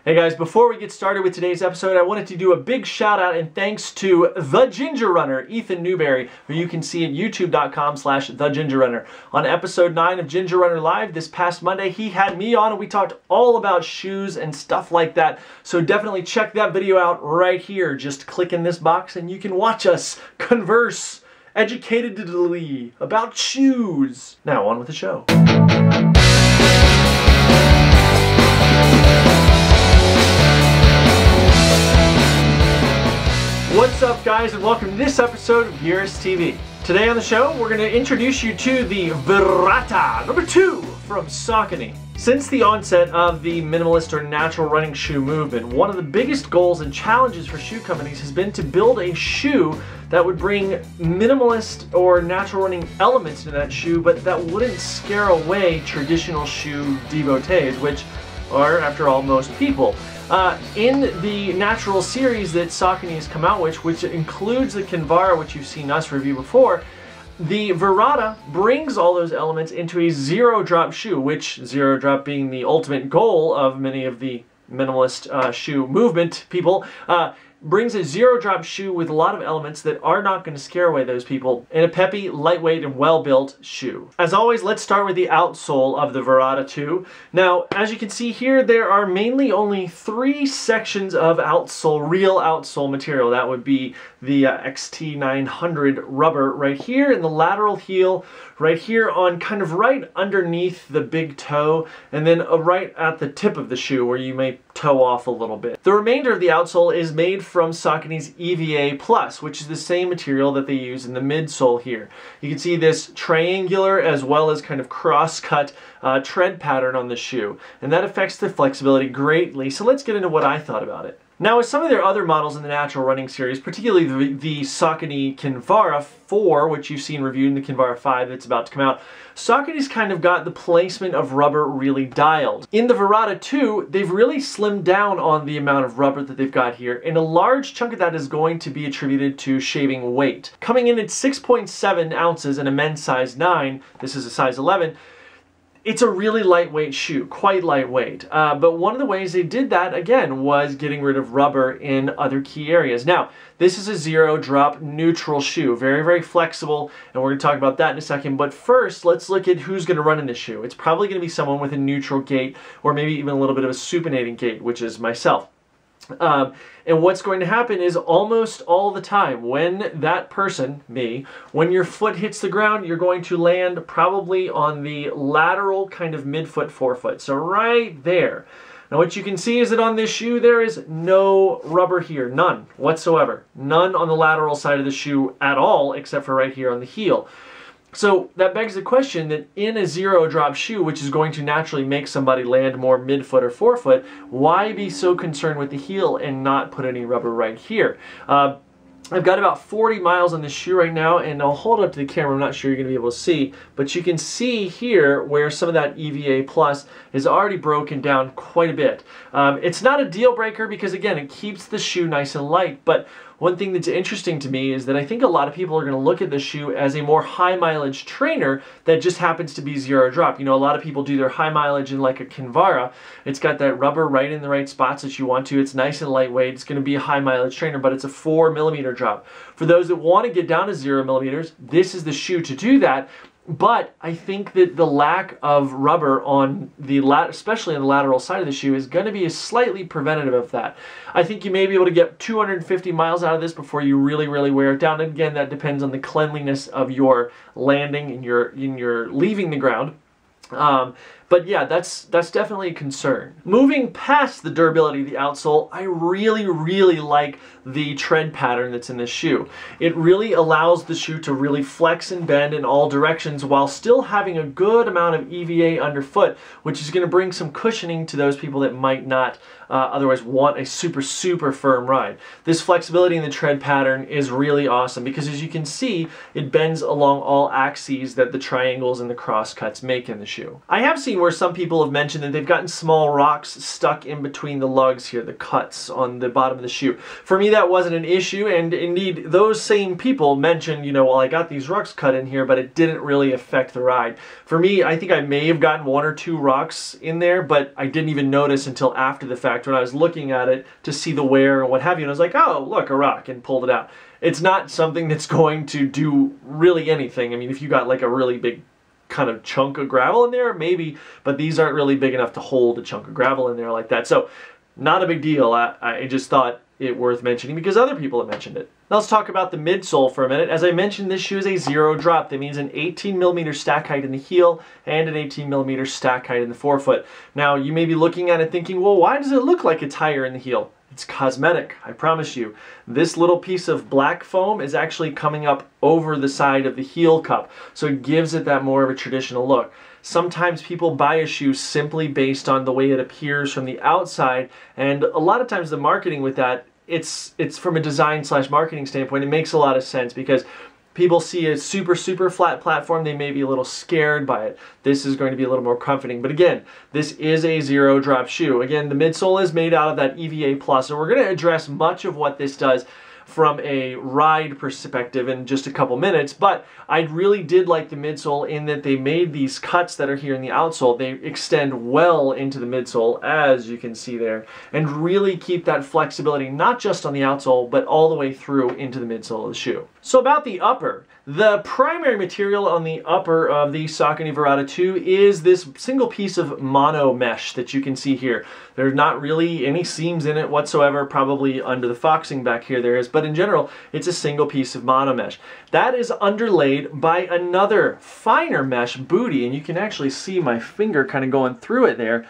Hey guys, before we get started with today's episode, I wanted to do a big shout out and thanks to The Ginger Runner, Ethan Newberry, who you can see at youtube.com/TheGingerRunner. On episode 9 of Ginger Runner Live this past Monday, he had me on and we talked all about shoes and stuff like that. So definitely check that video out right here. Just click in this box and you can watch us converse educatedly about shoes. Now on with the show. What's up guys, and welcome to this episode of Gearist TV. Today on the show, we're going to introduce you to the Virrata number 2 from Saucony. Since the onset of the minimalist or natural running shoe movement, one of the biggest goals and challenges for shoe companies has been to build a shoe that would bring minimalist or natural running elements into that shoe, but that wouldn't scare away traditional shoe devotees, which are, after all, most people. In the natural series that Saucony has come out with, which includes the Kinvara, which you've seen us review before, the Virrata brings all those elements into a zero drop shoe, which zero drop being the ultimate goal of many of the minimalist shoe movement people, brings a zero drop shoe with a lot of elements that are not going to scare away those people in a peppy, lightweight, and well-built shoe. As always, let's start with the outsole of the Virrata 2. Now, as you can see here, there are mainly only 3 sections of outsole, real outsole material. That would be the XT900 rubber right here in the lateral heel, right here on kind of right underneath the big toe, and then right at the tip of the shoe where you may toe off a little bit. The remainder of the outsole is made from Saucony's EVA Plus, which is the same material that they use in the midsole here. You can see this triangular as well as kind of cross-cut tread pattern on the shoe, and that affects the flexibility greatly. So let's get into what I thought about it. Now, with some of their other models in the natural running series, particularly the Saucony Kinvara 4, which you've seen reviewed in the Kinvara 5 that's about to come out, Saucony's kind of got the placement of rubber really dialed. In the Virrata 2, they've really slimmed down on the amount of rubber that they've got here, and a large chunk of that is going to be attributed to shaving weight. Coming in at 6.7 ounces in a men's size 9, this is a size 11, it's a really lightweight shoe, quite lightweight. But one of the ways they did that, again, was getting rid of rubber in other key areas. Now, this is a zero drop neutral shoe, very, very flexible, and we're going to talk about that in a second. But first, let's look at who's going to run in this shoe. It's probably going to be someone with a neutral gait, or maybe even a little bit of a supinating gait, which is myself. And what's going to happen is almost all the time when that person, me, when your foot hits the ground, you're going to land probably on the lateral kind of midfoot, forefoot. So right there. Now what you can see is that on this shoe there is no rubber here, none whatsoever. None on the lateral side of the shoe at all except for right here on the heel. So that begs the question that in a zero drop shoe, which is going to naturally make somebody land more midfoot or forefoot, why be so concerned with the heel and not put any rubber right here? I've got about 40 miles on this shoe right now, and I'll hold it up to the camera. I'm not sure you're going to be able to see, but you can see here where some of that EVA Plus is already broken down quite a bit. It's not a deal breaker because, again, it keeps the shoe nice and light, but one thing that's interesting to me is that I think a lot of people are going to look at the shoe as a more high mileage trainer that just happens to be zero drop. You know, a lot of people do their high mileage in like a Kinvara. It's got that rubber right in the right spots that you want to. It's nice and lightweight. It's going to be a high mileage trainer, but it's a 4mm drop. For those that want to get down to 0mm, this is the shoe to do that. But I think that the lack of rubber on the especially on the lateral side of the shoe is going to be slightly preventative of that. I think you may be able to get 250 miles out of this before you really, really wear it down. And again, that depends on the cleanliness of your landing and your leaving the ground. But yeah, that's definitely a concern. Moving past the durability of the outsole, I really, really like the tread pattern that's in this shoe. It really allows the shoe to really flex and bend in all directions while still having a good amount of EVA underfoot, which is going to bring some cushioning to those people that might not otherwise want a super, super firm ride. This flexibility in the tread pattern is really awesome because, as you can see, it bends along all axes that the triangles and the cross cuts make in the shoe. I have seen looking where some people have mentioned that they've gotten small rocks stuck in between the lugs here, the cuts on the bottom of the shoe. For me, that wasn't an issue, and indeed, those same people mentioned, you know, well, I got these rocks cut in here, but it didn't really affect the ride. For me, I think I may have gotten 1 or 2 rocks in there, but I didn't even notice until after the fact when I was looking at it to see the wear and what have you, and I was like, oh, look, a rock, and pulled it out. It's not something that's going to do really anything. I mean, if you got like a really big kind of chunk of gravel in there, maybe, but these aren't really big enough to hold a chunk of gravel in there like that. So not a big deal. I just thought it worth mentioning because other people have mentioned it. Now let's talk about the midsole for a minute. As I mentioned, this shoe is a 0 drop. That means an 18mm stack height in the heel and an 18mm stack height in the forefoot. Now you may be looking at it thinking, well, why does it look like it's higher in the heel? It's cosmetic, I promise you. This little piece of black foam is actually coming up over the side of the heel cup, so it gives it that more of a traditional look. Sometimes people buy a shoe simply based on the way it appears from the outside, and a lot of times the marketing with that, it's from a design / marketing standpoint, it makes a lot of sense because people see a super flat platform, they may be a little scared by it. This is going to be a little more comforting. But again, this is a 0 drop shoe. Again, the midsole is made out of that EVA+, so we're going to address much of what this does from a ride perspective in just a couple minutes, but I really did like the midsole in that they made these cuts that are here in the outsole. They extend well into the midsole, as you can see there, and really keep that flexibility not just on the outsole, but all the way through into the midsole of the shoe. So about the upper, the primary material on the upper of the Saucony Virrata 2 is this single piece of mono mesh that you can see here. There's not really any seams in it whatsoever, probably under the foxing back here there is, but in general, it's a single piece of mono mesh. That is underlaid by another finer mesh booty, and you can actually see my finger kind of going through it there.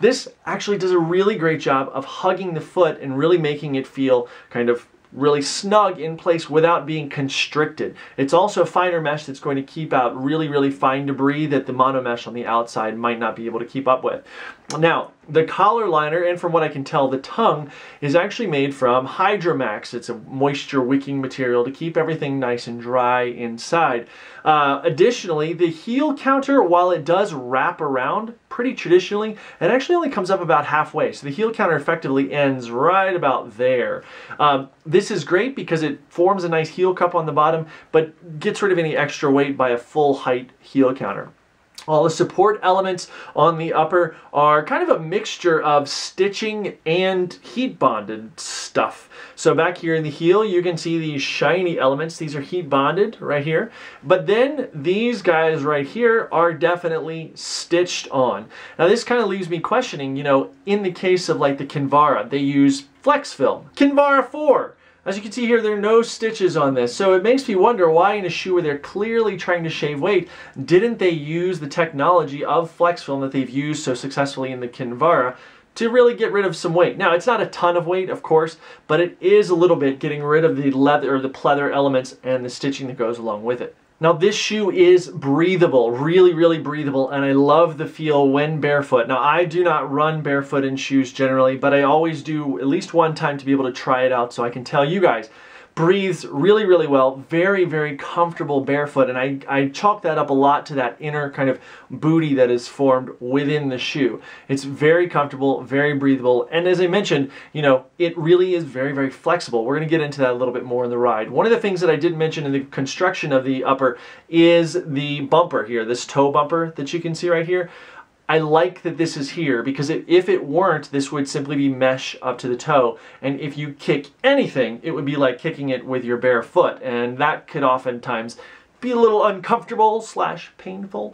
This actually does a really great job of hugging the foot and really making it feel kind of really snug in place without being constricted. It's also a finer mesh that's going to keep out really fine debris that the mono mesh on the outside might not be able to keep up with. Now, the collar liner, and from what I can tell, the tongue is actually made from Hydromax. It's a moisture wicking material to keep everything nice and dry inside. Additionally, the heel counter, while it does wrap around pretty traditionally, it actually only comes up about halfway. So the heel counter effectively ends right about there. This is great because it forms a nice heel cup on the bottom, but gets rid of any extra weight by a full height heel counter. All the support elements on the upper are kind of a mixture of stitching and heat bonded stuff. So back here in the heel, you can see these shiny elements. These are heat bonded right here. But then these guys right here are definitely stitched on. Now this kind of leaves me questioning, you know, in the case of like the Kinvara, they use flex film. Kinvara 4. As you can see here, there are no stitches on this, so it makes me wonder why in a shoe where they're clearly trying to shave weight, didn't they use the technology of flex film that they've used so successfully in the Kinvara to really get rid of some weight. Now, it's not a ton of weight, of course, but it is a little bit getting rid of the leather or the pleather elements and the stitching that goes along with it. Now this shoe is breathable, really breathable, and I love the feel when barefoot. Now I do not run barefoot in shoes generally, but I always do at least one time to be able to try it out so I can tell you guys. Breathes really well, very comfortable barefoot, and I chalk that up a lot to that inner kind of booty that is formed within the shoe. It's very comfortable, very breathable, and as I mentioned, you know, it really is very flexible. We're going to get into that a little bit more in the ride. One of the things that I did mention in the construction of the upper is the bumper here, this toe bumper that you can see right here. I like that this is here because if it weren't, this would simply be mesh up to the toe. And if you kick anything, it would be like kicking it with your bare foot. And that could oftentimes be a little uncomfortable / painful.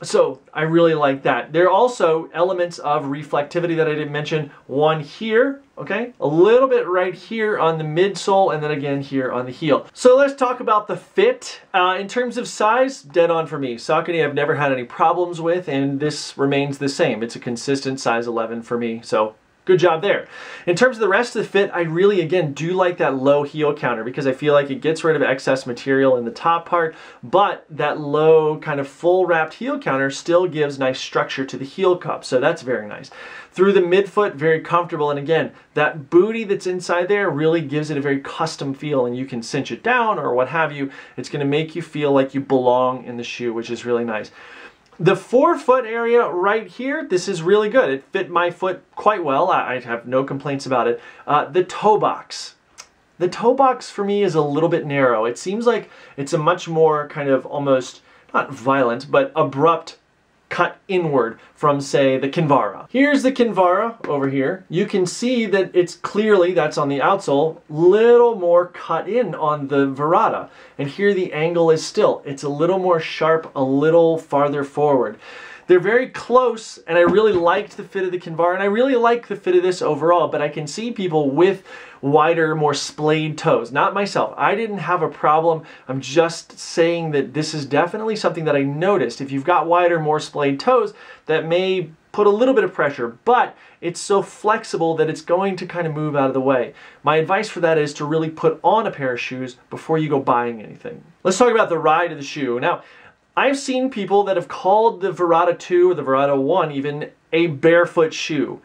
So I really like that. There are also elements of reflectivity that I didn't mention. One here, okay? A little bit right here on the midsole, and then again here on the heel. So let's talk about the fit. In terms of size, dead on for me. Saucony I've never had any problems with, and this remains the same. It's a consistent size 11 for me, so good job there. In terms of the rest of the fit, I really, again, do like that low heel counter because I feel like it gets rid of excess material in the top part, but that low kind of full wrapped heel counter still gives nice structure to the heel cup, so that's very nice. Through the midfoot, very comfortable, and again, that booty that's inside there really gives it a very custom feel, and you can cinch it down or what have you. It's going to make you feel like you belong in the shoe, which is really nice. The forefoot area right here, this is really good. It fit my foot quite well. I have no complaints about it. The toe box. The toe box for me is a little bit narrow. It seems like it's a much more kind of almost, not violent, but abrupt cut inward from, say, the Kinvara. Here's the Kinvara over here. You can see that it's clearly, that's on the outsole, little more cut in on the Virrata. And here the angle is still. It's a little more sharp, a little farther forward. They're very close, and I really liked the fit of the Kinvara, and I really like the fit of this overall, but I can see people with wider, more splayed toes. Not myself. I didn't have a problem. I'm just saying that this is definitely something that I noticed. If you've got wider, more splayed toes, that may put a little bit of pressure, but it's so flexible that it's going to kind of move out of the way. My advice for that is to really put on a pair of shoes before you go buying anything. Let's talk about the ride of the shoe. Now, I've seen people that have called the Virrata 2 or the Virrata 1 even a barefoot shoe.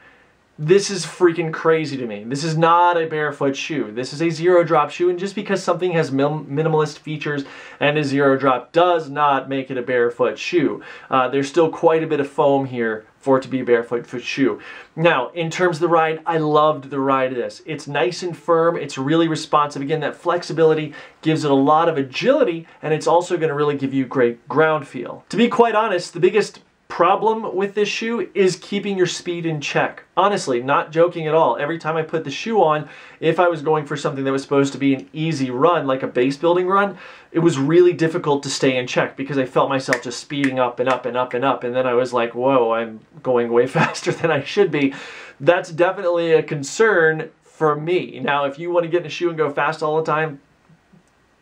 This is freaking crazy to me. This is not a barefoot shoe. This is a zero drop shoe, and just because something has minimalist features and a zero drop does not make it a barefoot shoe. There's still quite a bit of foam here for it to be a barefoot shoe. Now, in terms of the ride, I loved the ride of this. It's nice and firm. It's really responsive. Again, that flexibility gives it a lot of agility, and it's also going to really give you great ground feel. To be quite honest, the biggest problem with this shoe is keeping your speed in check. Honestly, not joking at all. Every time I put the shoe on, if I was going for something that was supposed to be an easy run, like a base building run, it was really difficult to stay in check because I felt myself just speeding up and up and up and up, and then I was like, whoa, I'm going way faster than I should be. That's definitely a concern for me. Now, if you want to get in a shoe and go fast all the time,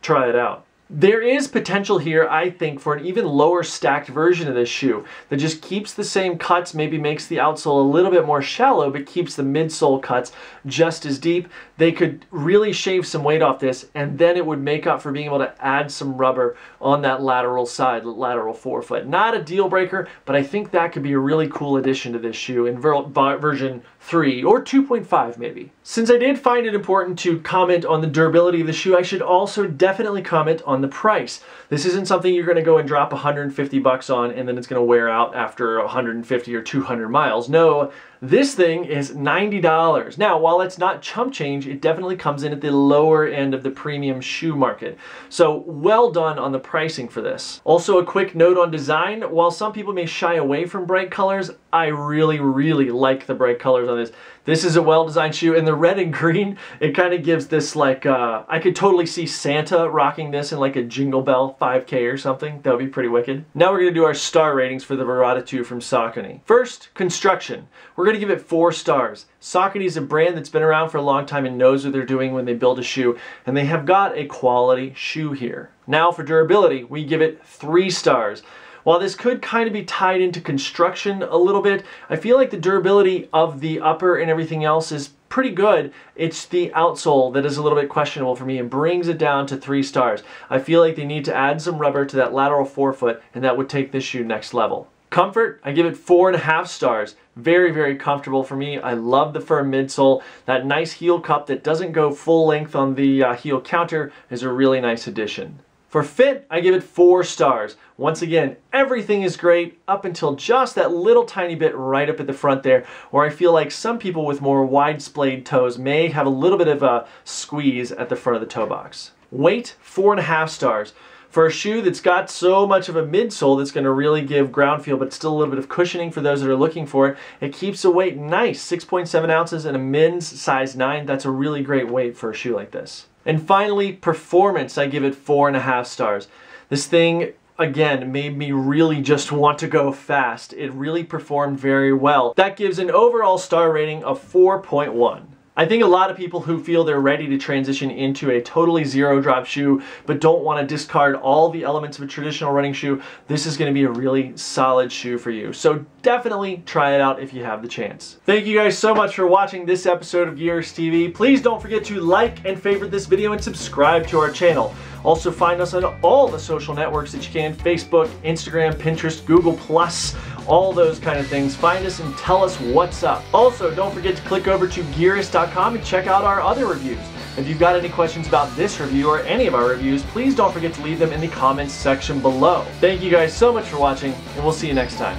try it out. There is potential here, I think, for an even lower stacked version of this shoe that just keeps the same cuts, maybe makes the outsole a little bit more shallow, but keeps the midsole cuts just as deep. They could really shave some weight off this, and then it would make up for being able to add some rubber on that lateral side, lateral forefoot. Not a deal breaker, but I think that could be a really cool addition to this shoe in version 3 or 2.5 maybe. Since I did find it important to comment on the durability of the shoe, I should also definitely comment on the price. This isn't something you're going to go and drop 150 bucks on and then it's going to wear out after 150 or 200 miles. No, this thing is $90. Now, while it's not chump change, it definitely comes in at the lower end of the premium shoe market. So well done on the pricing for this. Also, a quick note on design. While some people may shy away from bright colors, I really, really like the bright colors on this. This is a well-designed shoe, and the red and green, it kind of gives this like, I could totally see Santa rocking this in like a Jingle Bell 5K or something. That would be pretty wicked. Now we're going to do our star ratings for the Virrata 2 from Saucony. First, construction. We're going to give it 4 stars. Saucony is a brand that's been around for a long time and knows what they're doing when they build a shoe, and they have got a quality shoe here. Now for durability, we give it 3 stars. While this could kind of be tied into construction a little bit, I feel like the durability of the upper and everything else is pretty good. It's the outsole that is a little bit questionable for me and brings it down to 3 stars. I feel like they need to add some rubber to that lateral forefoot, and that would take this shoe next level. Comfort, I give it 4.5 stars. Very, very comfortable for me. I love the firm midsole. That nice heel cup that doesn't go full length on the heel counter is a really nice addition. For fit, I give it 4 stars. Once again, everything is great up until just that little tiny bit right up at the front there, where I feel like some people with more wide splayed toes may have a little bit of a squeeze at the front of the toe box. Weight, 4.5 stars. For a shoe that's got so much of a midsole that's going to really give ground feel, but still a little bit of cushioning for those that are looking for it, it keeps the weight nice, 6.7 ounces in a men's size 9. That's a really great weight for a shoe like this. And finally, performance, I give it 4.5 stars. This thing, again, made me really just want to go fast. It really performed very well. That gives an overall star rating of 4.1. I think a lot of people who feel they're ready to transition into a totally zero drop shoe but don't want to discard all the elements of a traditional running shoe, this is going to be a really solid shoe for you. So definitely try it out if you have the chance. Thank you guys so much for watching this episode of Gearist TV. Please don't forget to like and favorite this video and subscribe to our channel. Also find us on all the social networks that you can: Facebook, Instagram, Pinterest, Google+, all those kind of things. Find us and tell us what's up. Also, don't forget to click over to Gearist.com and check out our other reviews. If you've got any questions about this review or any of our reviews, please don't forget to leave them in the comments section below. Thank you guys so much for watching, and we'll see you next time.